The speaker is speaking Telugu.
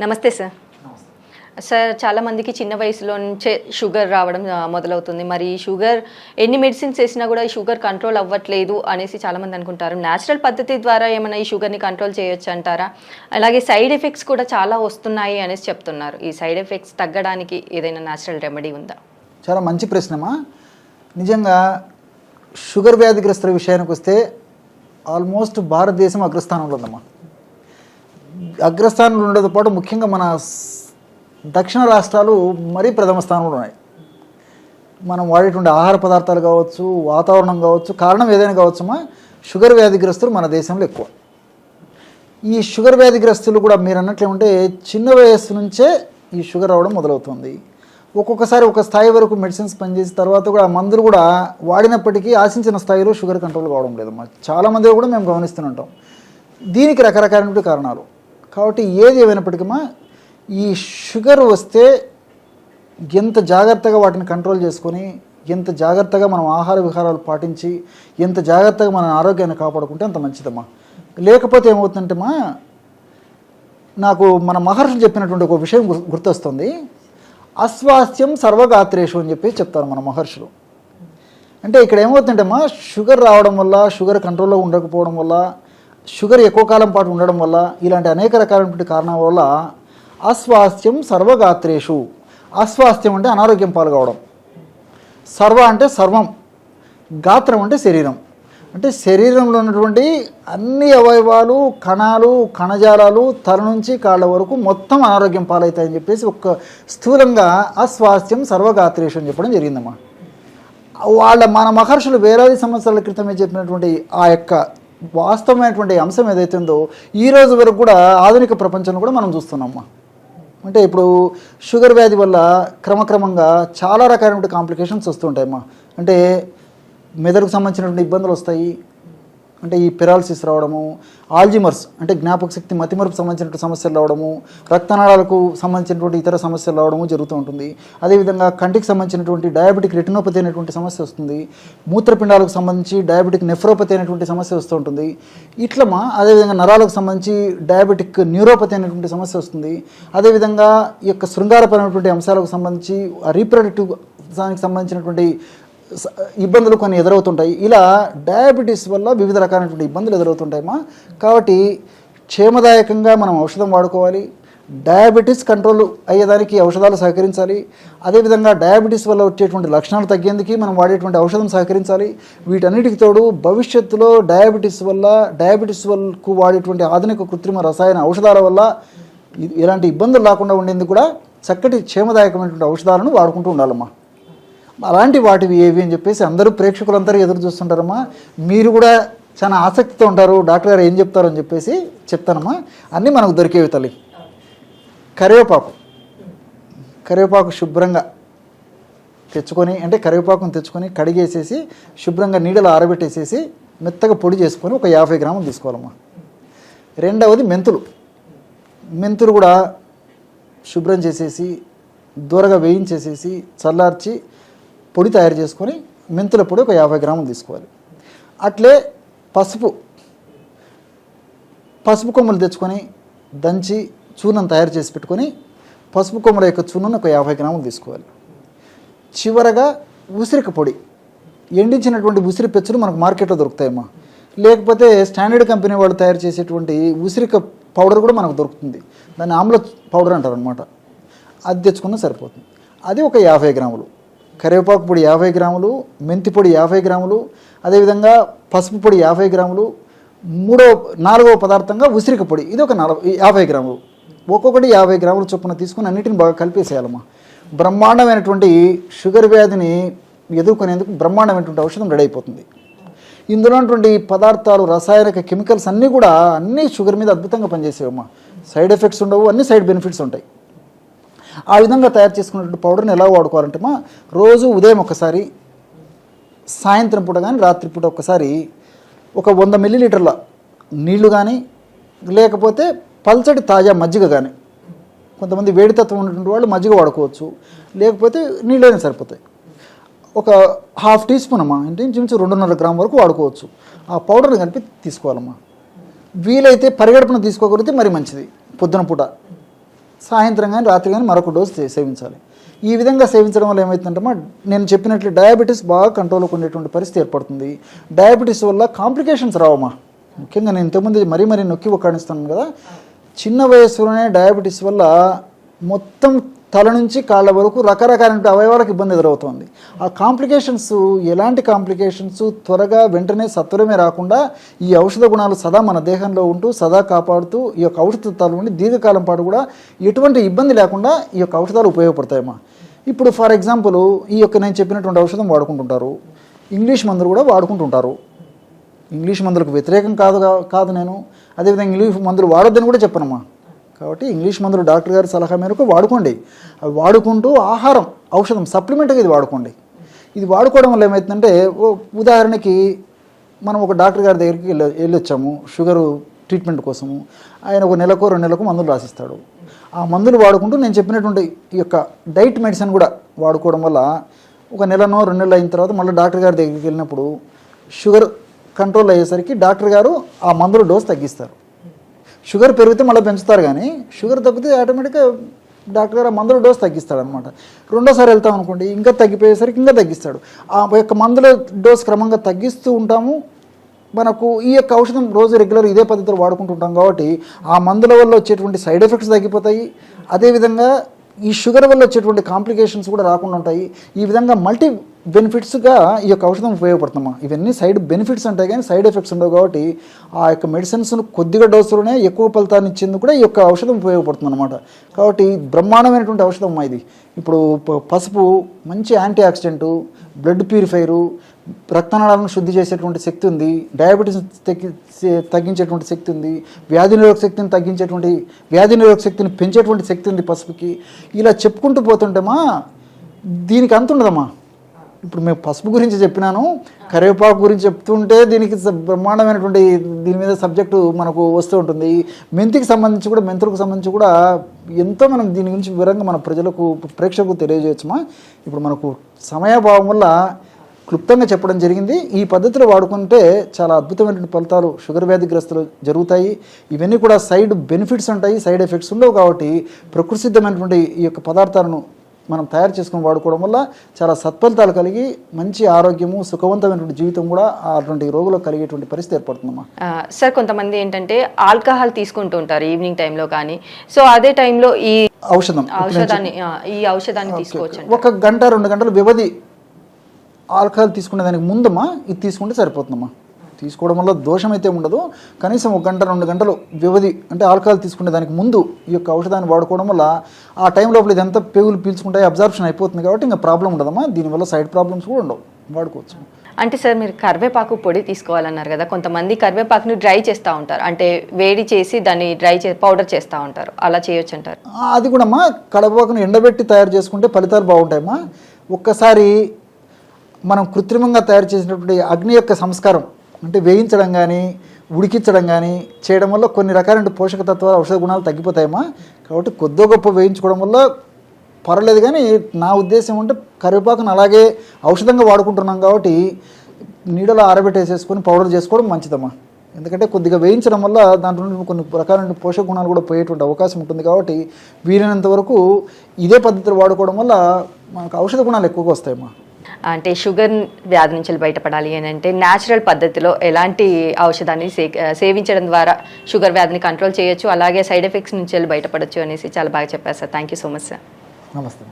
నమస్తే సార్. సార్ చాలామందికి చిన్న వయసులో నుంచే షుగర్ రావడం మొదలవుతుంది. మరి షుగర్ ఎన్ని మెడిసిన్స్ వేసినా కూడా ఈ షుగర్ కంట్రోల్ అవ్వట్లేదు అనేసి చాలామంది అనుకుంటారు. న్యాచురల్ పద్ధతి ద్వారా ఏమైనా ఈ షుగర్ని కంట్రోల్ చేయొచ్చు అంటారా? అలాగే సైడ్ ఎఫెక్ట్స్ కూడా చాలా వస్తున్నాయి అనేసి చెప్తున్నారు. ఈ సైడ్ ఎఫెక్ట్స్ తగ్గడానికి ఏదైనా న్యాచురల్ రెమెడీ ఉందా? చాలా మంచి ప్రశ్నమా. నిజంగా షుగర్ వ్యాధిగ్రస్తుల విషయానికి వస్తే ఆల్మోస్ట్ భారతదేశం అగ్రస్థానంలో ఉందమ్మా. అగ్రస్థానంలో ఉండేతో పాటు ముఖ్యంగా మన దక్షిణ రాష్ట్రాలు మరీ ప్రథమ స్థానంలో ఉన్నాయి. మనం వాడేటువంటి ఆహార పదార్థాలు కావచ్చు, వాతావరణం కావచ్చు, కారణం ఏదైనా కావచ్చమ్మా, షుగర్ వ్యాధిగ్రస్తులు మన దేశంలో ఎక్కువ. ఈ షుగర్ వ్యాధిగ్రస్తులు కూడా మీరు అన్నట్లేమంటే చిన్న వయస్సు నుంచే ఈ షుగర్ రావడం మొదలవుతుంది. ఒక్కొక్కసారి ఒక స్థాయి వరకు మెడిసిన్స్ పనిచేసిన తర్వాత కూడా మందులు కూడా వాడినప్పటికీ ఆశించిన స్థాయిలో షుగర్ కంట్రోల్ కావడం లేదమ్మా. చాలామంది కూడా మేము గమనిస్తుంటాం. దీనికి రకరకాలైన కారణాలు. కాబట్టి ఏది ఏమైనప్పటికీ ఈ షుగర్ వస్తే ఎంత జాగ్రత్తగా వాటిని కంట్రోల్ చేసుకొని, ఎంత జాగ్రత్తగా మనం ఆహార విహారాలు పాటించి, ఎంత జాగ్రత్తగా మన ఆరోగ్యాన్ని కాపాడుకుంటే అంత మంచిదమ్మా. లేకపోతే ఏమవుతుందంటేమా, నాకు మన మహర్షులు చెప్పినటువంటి ఒక విషయం గుర్తొస్తుంది. అస్వాస్థ్యం సర్వగాత్రేషు అని చెప్పి చెప్తారు మన మహర్షులు. అంటే ఇక్కడ ఏమవుతుందంటేమా, షుగర్ రావడం వల్ల, షుగర్ కంట్రోల్లో ఉండకపోవడం వల్ల, షుగర్ ఎక్కువ కాలం పాటు ఉండడం వల్ల, ఇలాంటి అనేక రకాలైనటువంటి కారణాల వల్ల అస్వాస్థ్యం సర్వగాత్రేషు. అస్వాస్థ్యం అంటే అనారోగ్యం పాల్గొవడం, సర్వ అంటే సర్వం, గాత్రం అంటే శరీరం. అంటే శరీరంలో ఉన్నటువంటి అన్ని అవయవాలు, కణాలు, కణజాలాలు తల నుంచి కాళ్ళ వరకు మొత్తం అనారోగ్యం పాలవుతాయని చెప్పేసి ఒక స్థూలంగా అస్వాస్థ్యం సర్వగాత్రేషు అని చెప్పడం జరిగిందమ్మా. మన మహర్షులు వేలాది సంవత్సరాల క్రితమే చెప్పినటువంటి ఆ యొక్క వాస్తవమైనటువంటి అంశం ఏదైతే ఉందో ఈ రోజు వరకు కూడా ఆధునిక ప్రపంచంలో కూడా మనం చూస్తున్నామమ్మా. అంటే ఇప్పుడు షుగర్ వ్యాధి వల్ల క్రమక్రమంగా చాలా రకాలైన కాంప్లికేషన్స్ వస్తుంటాయమ్మా. అంటే మెదడుకు సంబంధించినటువంటి ఇబ్బందులు వస్తాయి. అంటే ఈ పెరాలసిస్ రావడము, ఆల్జిమర్స్ అంటే జ్ఞాపక శక్తి, మతిమరుపు సంబంధించినటువంటి సమస్యలు రావడము, రక్తనాళాలకు సంబంధించినటువంటి ఇతర సమస్యలు రావడము జరుగుతూ ఉంటుంది. అదేవిధంగా కంటికి సంబంధించినటువంటి డయాబెటిక్ రెటినోపతి అనేటువంటి సమస్య వస్తుంది. మూత్రపిండాలకు సంబంధించి డయాబెటిక్ నెఫ్రోపతి అనేటువంటి సమస్య వస్తూ ఉంటుంది. ఇట్లమా అదేవిధంగా నరాలకు సంబంధించి డయాబెటిక్ న్యూరోపతి అనేటువంటి సమస్య వస్తుంది. అదేవిధంగా ఈ యొక్క శృంగారపరమైనటువంటి అంశాలకు సంబంధించి రీప్రొడక్టివ్ దానికి సంబంధించినటువంటి ఇబ్బందులు కొన్ని ఎదురవుతుంటాయి. ఇలా డయాబెటీస్ వల్ల వివిధ రకాలైనటువంటి ఇబ్బందులు ఎదురవుతుంటాయమ్మా. కాబట్టి క్షేమదాయకంగా మనం ఔషధం వాడుకోవాలి. డయాబెటీస్ కంట్రోల్ అయ్యేదానికి ఔషధాలు సహకరించాలి. అదేవిధంగా డయాబెటీస్ వల్ల వచ్చేటువంటి లక్షణాలు తగ్గేందుకు మనం వాడేటువంటి ఔషధం సహకరించాలి. వీటన్నిటికి తోడు భవిష్యత్తులో డయాబెటీస్ వల్లకు వాడేటువంటి ఆధునిక కృత్రిమ రసాయన ఔషధాల వల్ల ఎలాంటి ఇబ్బందులు రాకుండా ఉండేందుకు కూడా చక్కటి క్షేమదాయకమైనటువంటి ఔషధాలను వాడుకుంటూ ఉండాలమ్మా. అలాంటి వాటివి ఏవి అని చెప్పేసి అందరూ ప్రేక్షకులందరూ ఎదురు చూస్తుంటారమ్మా. మీరు కూడా చాలా ఆసక్తితో ఉంటారు, డాక్టర్ గారు ఏం చెప్తారు అని చెప్పేసి చెప్తానమ్మా. అన్నీ మనకు దొరికేవి తల్లి. కరివేపాకు శుభ్రంగా తెచ్చుకొని, అంటే కరివేపాకును తెచ్చుకొని కడిగేసేసి శుభ్రంగా నీడలో ఆరబెట్టేసేసి మెత్తగా పొడి చేసుకొని ఒక 50 గ్రాములు తీసుకోవాలమ్మా. రెండవది మెంతులు కూడా శుభ్రం చేసేసి దూరగా వేయించేసేసి చల్లార్చి పొడి తయారు చేసుకొని మెంతుల పొడి ఒక 50 గ్రాములు తీసుకోవాలి. అట్లే పసుపు కొమ్మలు తెచ్చుకొని దంచి చూర్ణం తయారు చేసి పెట్టుకొని పసుపు కొమ్మల యొక్క చూర్ణను ఒక 50 గ్రాములు తీసుకోవాలి. చివరగా ఉసిరిక పొడి, ఎండించినటువంటి ఉసిరి పెచ్చులు మనకు మార్కెట్లో దొరుకుతాయమ్మా. లేకపోతే స్టాండర్డ్ కంపెనీ వాళ్ళు తయారు చేసేటువంటి ఉసిరిక పౌడర్ కూడా మనకు దొరుకుతుంది. దాన్ని ఆమ్ల పౌడర్ అంటారు అనమాట. అది తెచ్చుకున్నా సరిపోతుంది. అది ఒక 50 గ్రాములు. కరివేపాకు పొడి 50 గ్రాములు, మెంతి పొడి 50 గ్రాములు, అదేవిధంగా పసుపు పొడి 50 గ్రాములు, నాలుగవ పదార్థంగా ఉసిరిక పొడి ఇది ఒక 50 గ్రాములు. ఒక్కొక్కటి 50 గ్రాముల చొప్పున తీసుకుని అన్నిటిని బాగా కలిపేసేయాలమ్మా. బ్రహ్మాండమైనటువంటి షుగర్ వ్యాధిని ఎదుర్కొనేందుకు బ్రహ్మాండమైనటువంటి ఔషధం రెడీ అయిపోతుంది. ఇందులో ఉన్నటువంటి పదార్థాలు, రసాయనిక కెమికల్స్ అన్నీ షుగర్ మీద అద్భుతంగా పనిచేసేవమ్మా. సైడ్ ఎఫెక్ట్స్ ఉండవు, అన్ని సైడ్ బెనిఫిట్స్ ఉంటాయి. ఆ విధంగా తయారు చేసుకున్నటువంటి పౌడర్ని ఎలా వాడుకోవాలంటే రోజు ఉదయం ఒకసారి, సాయంత్రం పూట కానీ రాత్రిపూట ఒకసారి ఒక 100 మిల్లీలీటర్ల నీళ్లు కానీ, లేకపోతే పల్చటి తాజా మజ్జిగ కానీ, కొంతమంది వేడితత్వం ఉన్నటువంటి వాళ్ళు మజ్జిగ వాడుకోవచ్చు, లేకపోతే నీళ్ళైనా సరిపోతాయి. ఒక 1/2 టీ స్పూన్ అమ్మా, అంటే ఇంచుమించు 2.5 గ్రాముల వరకు వాడుకోవచ్చు. ఆ పౌడర్ని కలిపి తీసుకోవాలమ్మా. వీలైతే పరిగడుపున తీసుకోగలిగితే మరి మంచిది. పొద్దున పూట సాయంత్రం కానీ రాత్రి కానీ మరొక డోస్ సేవించాలి. ఈ విధంగా సేవించడం వల్ల ఏమవుతుందంటే నేను చెప్పినట్లు డయాబెటీస్ బాగా కంట్రోల్లోకి ఉండేటువంటి పరిస్థితి ఏర్పడుతుంది. డయాబెటీస్ వల్ల కాంప్లికేషన్స్ రావమ్మా. ముఖ్యంగా నేను ఇంతకుముందు మరీ నొక్కి ఒక్కాడిస్తాను కదా, చిన్న వయస్సులోనే డయాబెటీస్ వల్ల మొత్తం తల నుంచి కాళ్ళ వరకు రకరకాల అవయవాలకు ఇబ్బంది ఎదురవుతుంది. ఆ కాంప్లికేషన్స్ ఎలాంటి కాంప్లికేషన్స్ త్వరగా వెంటనే సత్వరమే రాకుండా ఈ ఔషధ గుణాలు సదా మన దేహంలో ఉంటూ సదా కాపాడుతూ ఈ యొక్క ఔషధాలు ఉండి దీర్ఘకాలం పాటు కూడా ఎటువంటి ఇబ్బంది లేకుండా ఈ యొక్క ఔషధాలు ఉపయోగపడతాయమ్మా. ఇప్పుడు ఫర్ ఎగ్జాంపుల్ ఈ యొక్క నేను చెప్పినటువంటి ఔషధం వాడుకుంటుంటారు, ఇంగ్లీష్ మందులు కూడా వాడుకుంటుంటారు. ఇంగ్లీష్ మందులకు వ్యతిరేకం కాదు నేను, అదేవిధంగా ఇంగ్లీష్ మందులు వాడొద్దని కూడా చెప్పనమ్మా. కాబట్టి ఇంగ్లీష్ మందులు డాక్టర్ గారి సలహా మేరకు వాడుకోండి. అవి వాడుకుంటూ ఆహారం ఔషధం సప్లిమెంట్గా ఇది వాడుకోండి. ఇది వాడుకోవడం వల్ల ఏమవుతుందంటే, ఉదాహరణకి మనం ఒక డాక్టర్ గారి దగ్గరికి వెళ్ళొచ్చాము షుగరు ట్రీట్మెంట్ కోసము. ఆయన ఒక నెలకో 2 నెలలకు మందులు రాసిస్తాడు. ఆ మందులు వాడుకుంటూ నేను చెప్పినటువంటి ఈ యొక్క డైట్ మెడిసిన్ కూడా వాడుకోవడం వల్ల ఒక నెలనో 2 నెలలు అయిన తర్వాత మళ్ళీ డాక్టర్ గారి దగ్గరికి వెళ్ళినప్పుడు షుగర్ కంట్రోల్ అయ్యేసరికి డాక్టర్ గారు ఆ మందుల డోస్ తగ్గిస్తారు. షుగర్ పెరిగితే మళ్ళీ పెంచుతారు, కానీ షుగర్ తగ్గితే ఆటోమేటిక్గా డాక్టర్ గారు ఆ మందుల డోస్ తగ్గిస్తాడు అనమాట. రెండోసారి వెళ్తాం అనుకోండి, ఇంకా తగ్గిపోయేసరికి ఇంకా తగ్గిస్తాడు. ఆ యొక్క మందుల డోస్ క్రమంగా తగ్గిస్తూ ఉంటాము. మనకు ఈ యొక్క ఔషధం రోజు రెగ్యులర్ ఇదే పద్ధతిలో వాడుకుంటుంటాం కాబట్టి ఆ మందుల వల్ల వచ్చేటువంటి సైడ్ ఎఫెక్ట్స్ తగ్గిపోతాయి. అదేవిధంగా ఈ షుగర్ వల్ల వచ్చేటువంటి కాంప్లికేషన్స్ కూడా రాకుండా ఉంటాయి. ఈ విధంగా మల్టీ బెనిఫిట్స్గా ఈ యొక్క ఔషధం ఉపయోగపడుతుందమ్మా. ఇవన్నీ సైడ్ బెనిఫిట్స్ ఉంటాయి కానీ సైడ్ ఎఫెక్ట్స్ ఉండవు కాబట్టి ఆ యొక్క మెడిసిన్స్ను కొద్దిగా డోసులోనే ఎక్కువ ఫలితాన్ని ఇచ్చేందుకు కూడా ఈ యొక్క ఔషధం ఉపయోగపడుతుంది అనమాట. కాబట్టి బ్రహ్మాండమైనటువంటి ఔషధం అమ్మా ఇది. ఇప్పుడు పసుపు మంచి యాంటీ ఆక్సిడెంటు, బ్లడ్ ప్యూరిఫైరు, రక్తనాళాలను శుద్ధి చేసేటువంటి శక్తి ఉంది, డయాబెటీస్ తగ్గించేటువంటి శక్తి ఉంది, వ్యాధి నిరోధక శక్తిని పెంచేటువంటి శక్తి ఉంది పసుపుకి. ఇలా చెప్పుకుంటూ పోతుంటేమా దీనికి అంత ఉండదమ్మా. ఇప్పుడు మేము పసుపు గురించి చెప్పినాను, కరివేపాకు గురించి చెప్తుంటే దీనికి బ్రహ్మాండమైనటువంటి దీని మీద సబ్జెక్టు మనకు వస్తూ ఉంటుంది. మెంతులకు సంబంధించి కూడా ఎంతో మనం దీని గురించి వివరంగా మన ప్రేక్షకులకు తెలియజేయచ్చుమా. ఇప్పుడు మనకు సమయాభావం వల్ల క్లుప్తంగా చెప్పడం జరిగింది. ఈ పద్ధతిలో వాడుకుంటే చాలా అద్భుతమైనటువంటి ఫలితాలు షుగర్ వ్యాధిగ్రస్తులు జరుగుతాయి. ఇవన్నీ కూడా సైడ్ బెనిఫిట్స్ ఉంటాయి, సైడ్ ఎఫెక్ట్స్ ఉండవు. కాబట్టి ప్రకృతి సిద్ధమైనటువంటి ఈ యొక్క పదార్థాలను మనం తయారు చేసుకుని వాడుకోవడం వల్ల చాలా సత్ఫలితాలు కలిగి మంచి ఆరోగ్యము, సుఖవంతమైనటువంటి జీవితం కూడా అటువంటి రోగులకు కలిగేటువంటి పరిస్థితి ఏర్పడుతుందమ్మా. సార్, కొంతమంది ఏంటంటే ఆల్కహాల్ తీసుకుంటూ ఉంటారు ఈవినింగ్ టైంలో కానీ, సో అదే టైంలో ఈ ఔషధాన్ని తీసుకోవచ్చు. 1 గంట 2 గంటల వ్యవధి ఆల్కహాల్ తీసుకునే దానికి ముందమ్మా ఇది తీసుకుంటే సరిపోతుందమ్మా. తీసుకోవడం వల్ల దోషం అయితే ఉండదు. కనీసం 1 గంట 2 గంటలు వ్యవధి అంటే ఆల్కహాల్ తీసుకునే దానికి ముందు ఈ యొక్క ఔషధాన్ని వాడుకోవడం వల్ల ఆ టైం లోపల ఇదంతా పేగులు పీల్చుకుంటాయి, అబ్జార్ప్షన్ అయిపోతుంది కాబట్టి ఇంకా ప్రాబ్లం ఉండదమ్మా. దీనివల్ల సైడ్ ప్రాబ్లమ్స్ కూడా ఉండవు, వాడుకోవచ్చు. అంటే సార్, మీరు కరివేపాకు పొడి తీసుకోవాలన్నారు కదా, కొంతమంది కరివేపాకుని డ్రై చేస్తూ ఉంటారు, అంటే వేడి చేసి దాన్ని పౌడర్ చేస్తూ ఉంటారు, అలా చేయొచ్చు అంటారు? అది కూడా అమ్మా కరివేపాకును ఎండబెట్టి తయారు చేసుకుంటే ఫలితాలు బాగుంటాయమ్మా. ఒక్కసారి మనం కృత్రిమంగా తయారు చేసినటువంటి అగ్ని యొక్క సంస్కారం అంటే వేయించడం కానీ ఉడికించడం కానీ చేయడం వల్ల కొన్ని రకాలైన పోషక తత్వాలు ఔషధ గుణాలు తగ్గిపోతాయమ్మా. కాబట్టి కొద్దో గొప్ప వేయించుకోవడం వల్ల పర్వాలేదు. కానీ నా ఉద్దేశం అంటే కరివేపాకును అలాగే ఔషధంగా వాడుకుంటున్నాం కాబట్టి నీడలో ఆరబెట్టేసేసుకొని పౌడర్ చేసుకోవడం మంచిదమ్మా. ఎందుకంటే కొద్దిగా వేయించడం వల్ల దాంట్లో కొన్ని రకాలైన పోషక గుణాలు కూడా పోయేటువంటి అవకాశం ఉంటుంది. కాబట్టి వీలైనంత వరకు ఇదే పద్ధతిలో వాడుకోవడం వల్ల మనకు ఔషధ గుణాలు ఎక్కువగా వస్తాయమ్మా. అంటే షుగర్ వ్యాధి నుంచి బయటపడాలి అని అంటే న్యాచురల్ పద్ధతిలో ఎలాంటి ఔషధాన్ని సేవించడం ద్వారా షుగర్ వ్యాధిని కంట్రోల్ చేయొచ్చు, అలాగే సైడ్ ఎఫెక్ట్స్ నుంచి బయటపడచ్చు అనేసి చాలా బాగా చెప్పారు sir. Thank you so much sir. నమస్తే.